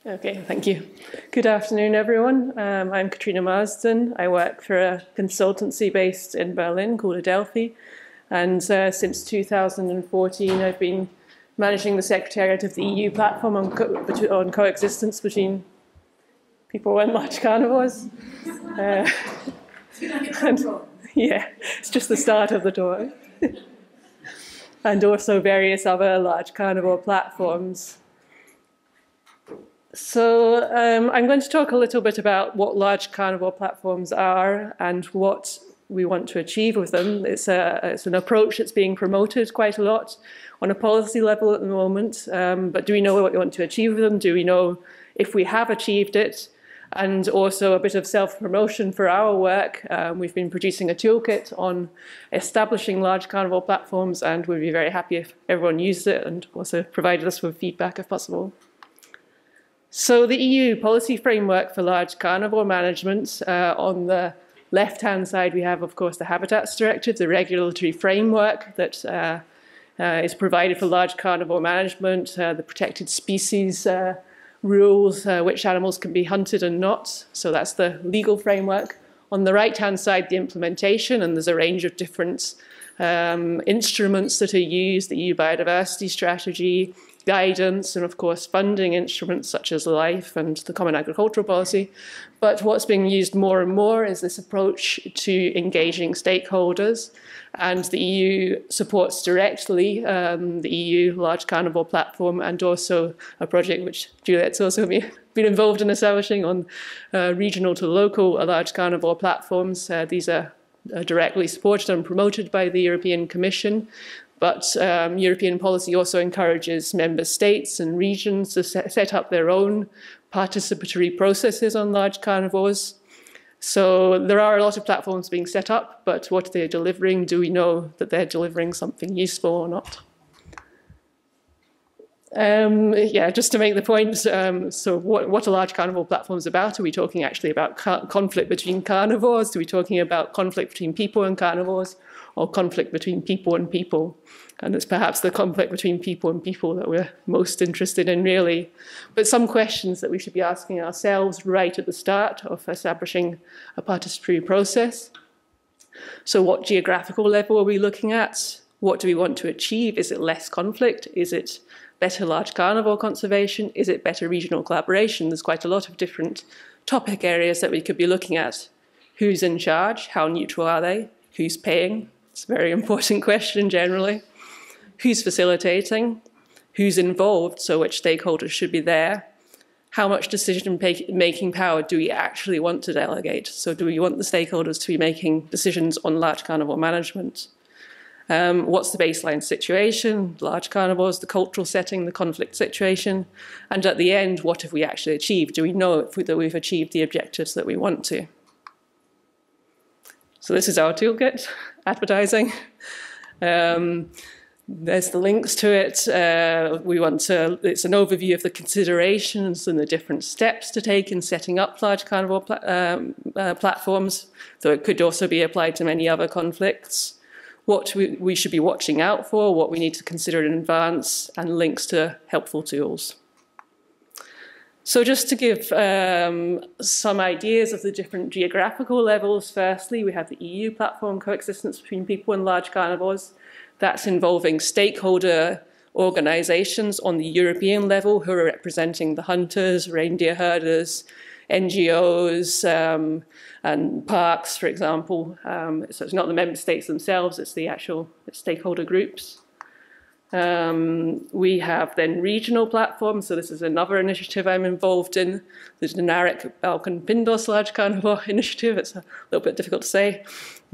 Okay, thank you. Good afternoon, everyone. I'm Katrina Marsden. I work for a consultancy based in Berlin called Adelphi. And since 2014, I've been managing the secretariat of the EU platform on coexistence between people and large carnivores. Yeah, it's just the start of the tour. And also various other large carnivore platforms. So I'm going to talk a little bit about what large carnivore platforms are and what we want to achieve with them. It's an approach that's being promoted quite a lot on a policy level at the moment. But do we know what we want to achieve with them? Do we know if we have achieved it? And also a bit of self-promotion for our work. We've been producing a toolkit on establishing large carnivore platforms, and we'd be very happy if everyone used it and also provided us with feedback if possible. So the EU policy framework for large carnivore management, on the left-hand side we have, of course, the Habitats Directive, the regulatory framework that is provided for large carnivore management, the protected species rules, which animals can be hunted and not. So that's the legal framework. On the right-hand side, the implementation, and there's a range of different instruments that are used, the EU biodiversity strategy, guidance, and of course funding instruments such as LIFE and the Common Agricultural Policy. But what's being used more and more is this approach to engaging stakeholders, and the EU supports directly the EU Large Carnivore Platform, and also a project which Juliet's also been involved in establishing on regional to local large carnivore platforms. These are directly supported and promoted by the European Commission. But European policy also encourages member states and regions to set up their own participatory processes on large carnivores. So there are a lot of platforms being set up, but what they're delivering, do we know that they're delivering something useful or not? Yeah, just to make the point, so what are large carnivore platforms about? Are we talking actually about conflict between carnivores? Are we talking about conflict between people and carnivores? Or conflict between people and people? And it's perhaps the conflict between people and people that we're most interested in, really. But some questions that we should be asking ourselves right at the start of establishing a participatory process. So what geographical level are we looking at? What do we want to achieve? Is it less conflict? Is it better large carnivore conservation? Is it better regional collaboration? There's quite a lot of different topic areas that we could be looking at. Who's in charge? How neutral are they? Who's paying? It's a very important question generally. Who's facilitating? Who's involved? So which stakeholders should be there? How much decision-making power do we actually want to delegate? So do we want the stakeholders to be making decisions on large carnivore management? What's the baseline situation, large carnivores, the cultural setting, the conflict situation? And at the end, what have we actually achieved? Do we know that we've achieved the objectives that we want to? So this is our toolkit, advertising. There's the links to it. It's an overview of the considerations and the different steps to take in setting up large carnivore platforms, though it could also be applied to many other conflicts. What we should be watching out for, what we need to consider in advance, and links to helpful tools. So just to give some ideas of the different geographical levels, firstly, we have the EU platform, Coexistence between People and Large Carnivores. That's involving stakeholder organizations on the European level who are representing the hunters, reindeer herders, NGOs, and parks, for example. So it's not the member states themselves, it's the actual stakeholder groups. We have then regional platforms, so this is another initiative I'm involved in, the generic Balkan-Pindos Large Carnivore Initiative. It's a little bit difficult to say,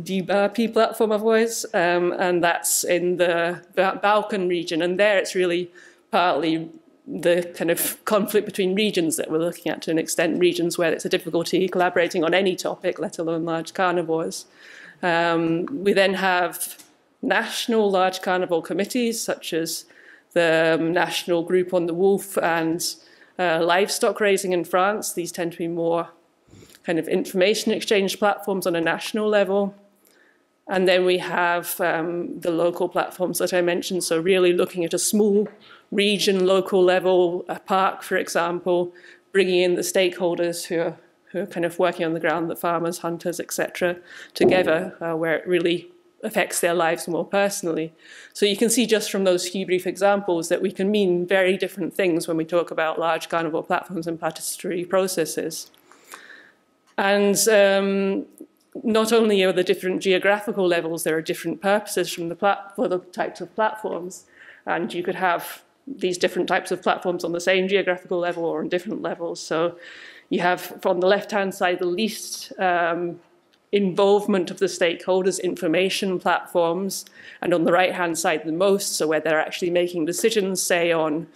DBARP platform otherwise, and that's in the Balkan region, and there it's really partly the kind of conflict between regions that we're looking at to an extent, regions where it's a difficulty collaborating on any topic, let alone large carnivores. We then have national large carnivore committees, such as the National Group on the Wolf and livestock raising in France. These tend to be more kind of information exchange platforms on a national level. And then we have the local platforms that I mentioned, so really looking at a small region, local level, a park, for example, bringing in the stakeholders who are kind of working on the ground, the farmers, hunters, etc., together, where it really affects their lives more personally. So you can see just from those few brief examples that we can mean very different things when we talk about large carnivore platforms and participatory processes. And not only are there different geographical levels, there are different purposes for the types of platforms. And you could have these different types of platforms on the same geographical level or on different levels. So you have, on the left-hand side, the least involvement of the stakeholders, information platforms, and on the right-hand side, the most, so where they're actually making decisions, say, on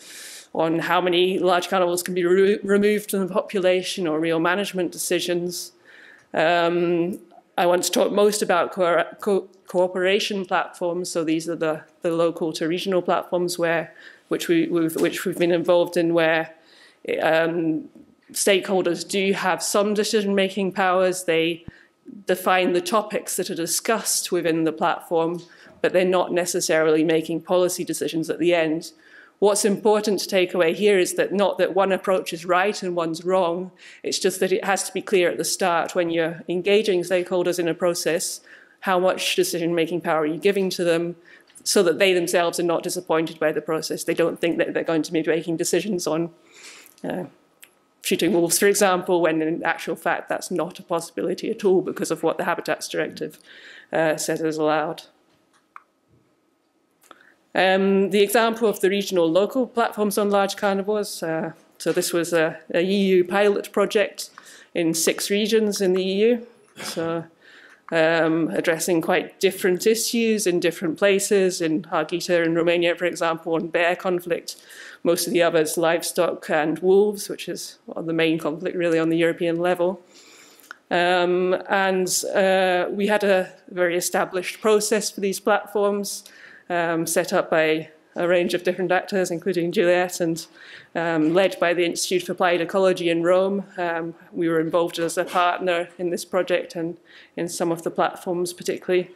how many large carnivores can be removed from the population or real management decisions. I want to talk most about cooperation platforms. So these are the local to regional platforms which we've been involved in, where stakeholders do have some decision-making powers. They define the topics that are discussed within the platform, but they're not necessarily making policy decisions at the end. What's important to take away here is that not that one approach is right and one's wrong, it's just that it has to be clear at the start when you're engaging stakeholders in a process, how much decision-making power are you giving to them, so that they themselves are not disappointed by the process. They don't think that they're going to be making decisions on shooting wolves, for example, when in actual fact that's not a possibility at all because of what the Habitats Directive says is allowed. The example of the regional local platforms on large carnivores, so this was a EU pilot project in 6 regions in the EU, so addressing quite different issues in different places. In Harghita in Romania, for example, on bear conflict. Most of the others, livestock and wolves, which is the main conflict really on the European level. We had a very established process for these platforms, set up by a range of different actors, including Juliet, and led by the Institute for Applied Ecology in Rome. We were involved as a partner in this project and in some of the platforms particularly.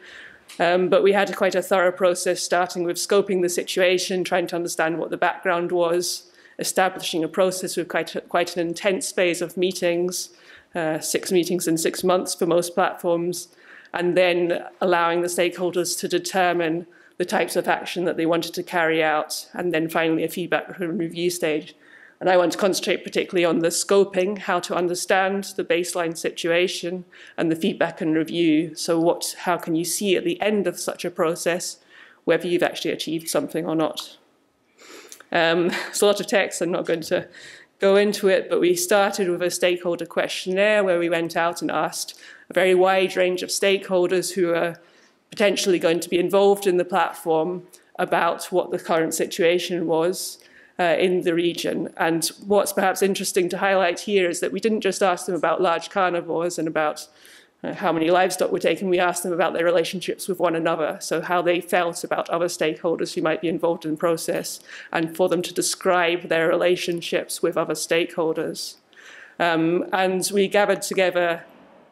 But we had quite a thorough process, starting with scoping the situation, trying to understand what the background was, establishing a process with quite an intense phase of meetings, 6 meetings in 6 months for most platforms, and then allowing the stakeholders to determine the types of action that they wanted to carry out, and then finally a feedback and review stage. And I want to concentrate particularly on the scoping, how to understand the baseline situation, and the feedback and review. So how can you see at the end of such a process whether you've actually achieved something or not? It's a lot of text, I'm not going to go into it, but we started with a stakeholder questionnaire where we went out and asked a very wide range of stakeholders who are potentially going to be involved in the platform about what the current situation was in the region. And what's perhaps interesting to highlight here is that we didn't just ask them about large carnivores and about how many livestock were taken, we asked them about their relationships with one another, so how they felt about other stakeholders who might be involved in the process, and for them to describe their relationships with other stakeholders. And we gathered together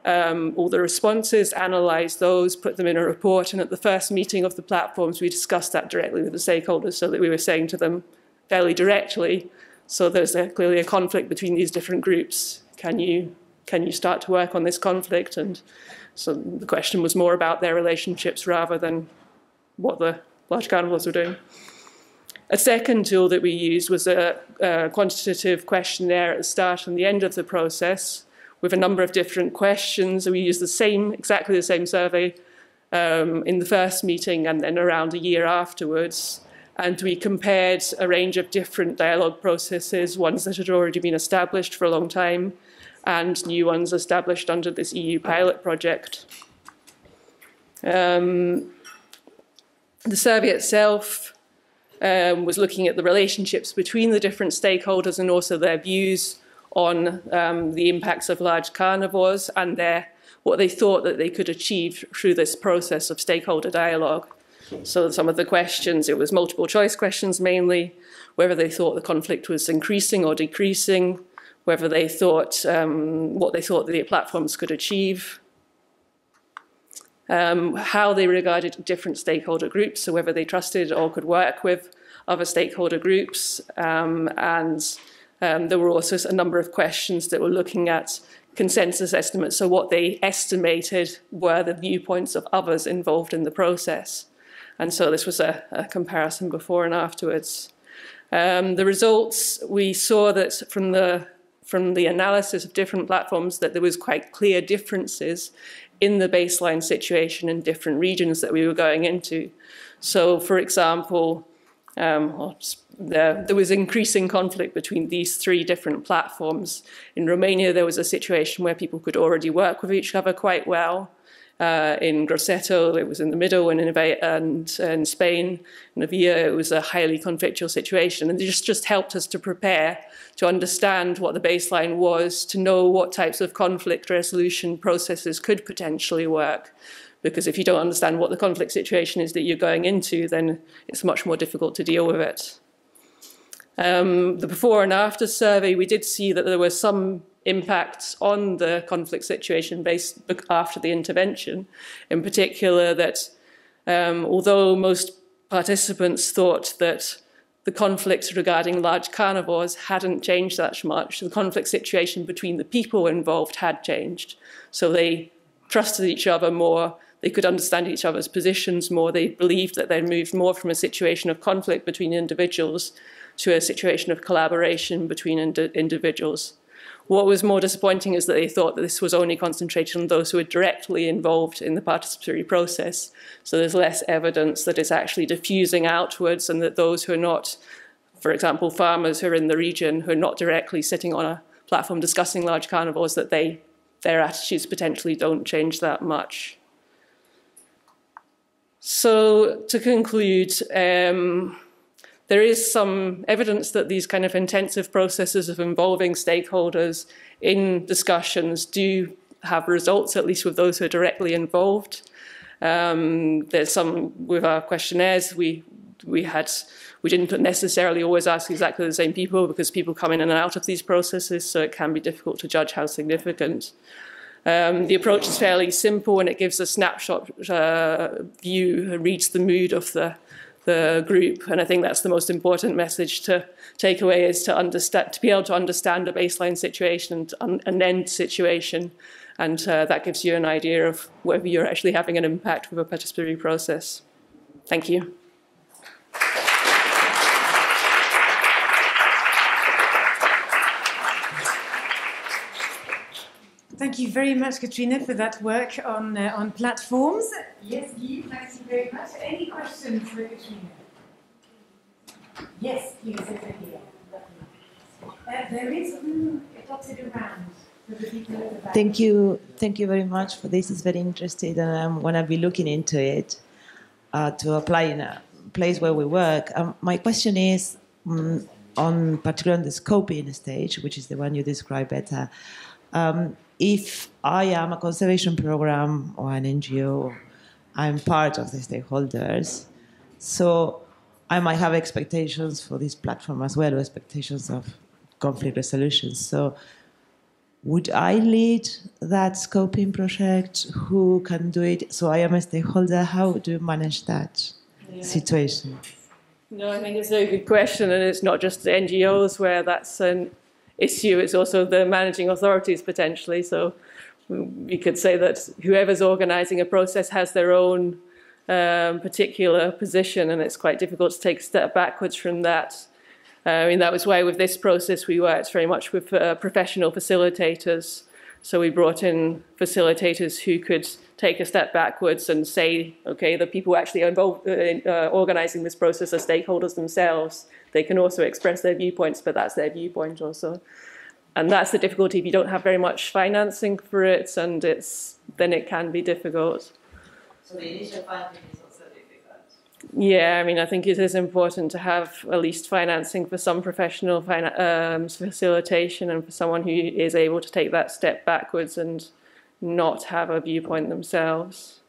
all the responses, analysed those, put them in a report, and at the first meeting of the platforms we discussed that directly with the stakeholders, so that we were saying to them fairly directly, so there's clearly a conflict between these different groups. Can you start to work on this conflict? And so the question was more about their relationships rather than what the large carnivores were doing. A second tool that we used was a quantitative questionnaire at the start and the end of the process with a number of different questions. We used exactly the same survey in the first meeting and then around a year afterwards. And we compared a range of different dialogue processes, ones that had already been established for a long time, and new ones established under this EU pilot project. The survey itself was looking at the relationships between the different stakeholders and also their views on the impacts of large carnivores and what they thought that they could achieve through this process of stakeholder dialogue. So some of the questions, it was multiple choice questions mainly, whether they thought the conflict was increasing or decreasing, whether they thought, what they thought the platforms could achieve, how they regarded different stakeholder groups, so whether they trusted or could work with other stakeholder groups, and There were also a number of questions that were looking at consensus estimates, so what they estimated were the viewpoints of others involved in the process. And so this was a comparison before and afterwards. The results, we saw that from the analysis of different platforms that there was quite clear differences in the baseline situation in different regions that we were going into. So, for example, there was increasing conflict between these three different platforms. In Romania, there was a situation where people could already work with each other quite well. In Grosseto, it was in the middle, and in Spain, in Avia, it was a highly conflictual situation. And it just helped us to prepare, to understand what the baseline was, to know what types of conflict resolution processes could potentially work. Because if you don't understand what the conflict situation is that you're going into, then it's much more difficult to deal with it. The before and after survey, we did see that there were some impacts on the conflict situation based after the intervention. In particular, that although most participants thought that the conflicts regarding large carnivores hadn't changed that much, the conflict situation between the people involved had changed. So they trusted each other more. They could understand each other's positions more. They believed that they'd moved more from a situation of conflict between individuals to a situation of collaboration between individuals. What was more disappointing is that they thought that this was only concentrated on those who were directly involved in the participatory process. So there's less evidence that it's actually diffusing outwards, and that those who are not, for example, farmers who are in the region, who are not directly sitting on a platform discussing large carnivores, that their attitudes potentially don't change that much. So to conclude, there is some evidence that these kind of intensive processes of involving stakeholders in discussions do have results, at least with those who are directly involved. There's some, with our questionnaires, we didn't necessarily always ask exactly the same people, because people come in and out of these processes, so it can be difficult to judge how significant. The approach is fairly simple, and it gives a snapshot view and reads the mood of the group, and I think that's the most important message to take away, is to be able to understand a baseline situation and an end situation, and that gives you an idea of whether you're actually having an impact with a participatory process. Thank you. Thank you very much, Katrina, for that work on platforms. Yes, Guy, thank you very much. Any questions for Katrina? Yes, please, over here. There is dotted around for the people at the back. Thank you very much for this. It's very interesting, and I'm going to be looking into it to apply in a place where we work. My question is, on particularly on the scoping stage, which is the one you described better. If I am a conservation program or an NGO, I'm part of the stakeholders, so I might have expectations for this platform as well, or expectations of conflict resolution. So would I lead that scoping project? Who can do it? So I am a stakeholder. How do you manage that situation? No, I think it's a good question, and it's not just the NGOs where that's an issue, it's also the managing authorities potentially. So we could say that whoever's organising a process has their own particular position, and it's quite difficult to take a step backwards from that. I mean, that was why with this process we worked very much with professional facilitators. So we brought in facilitators who could take a step backwards and say, okay, the people actually involved in organising this process are stakeholders themselves. They can also express their viewpoints, but that's their viewpoint also. And that's the difficulty if you don't have very much financing for it, and then it can be difficult. So the initial funding is also difficult. Yeah, I mean, I think it is important to have at least financing for some professional facilitation, and for someone who is able to take that step backwards and not have a viewpoint themselves.